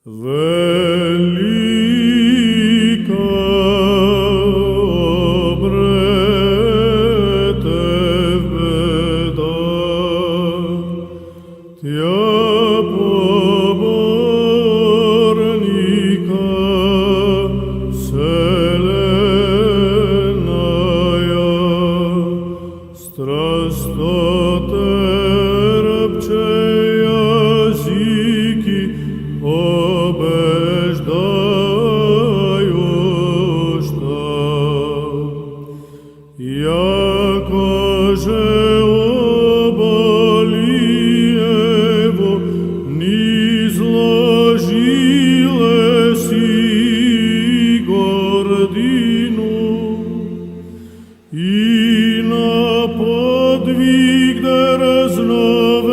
Велика обрете беда, тя поборника вселенная, страстотерпчея языки побеждающта, яко же оболиево низложилеси гордину, и на подвиг дерзновена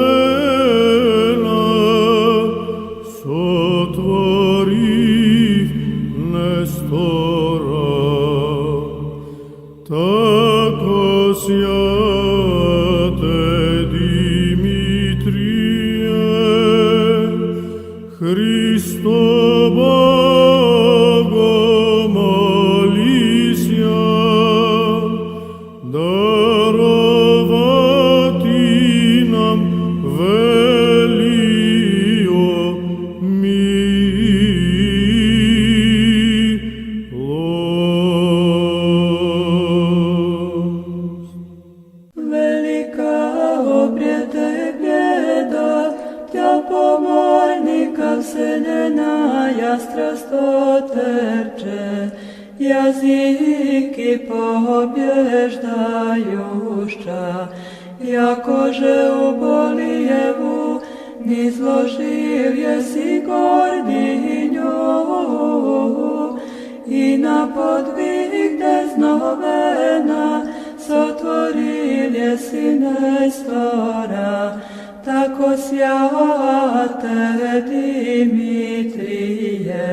сотворив Нестора. Тако святе Димитрие, Христо Богомолися, даровати нам велио милость. Велика обрете беда, тя помольника вселенная страстотерпче, языки побеждающа, яко же уболиеву низложив еси гординю, и на подвиг дерзновена сотворил еси Нестора. Тако святе Димитрие,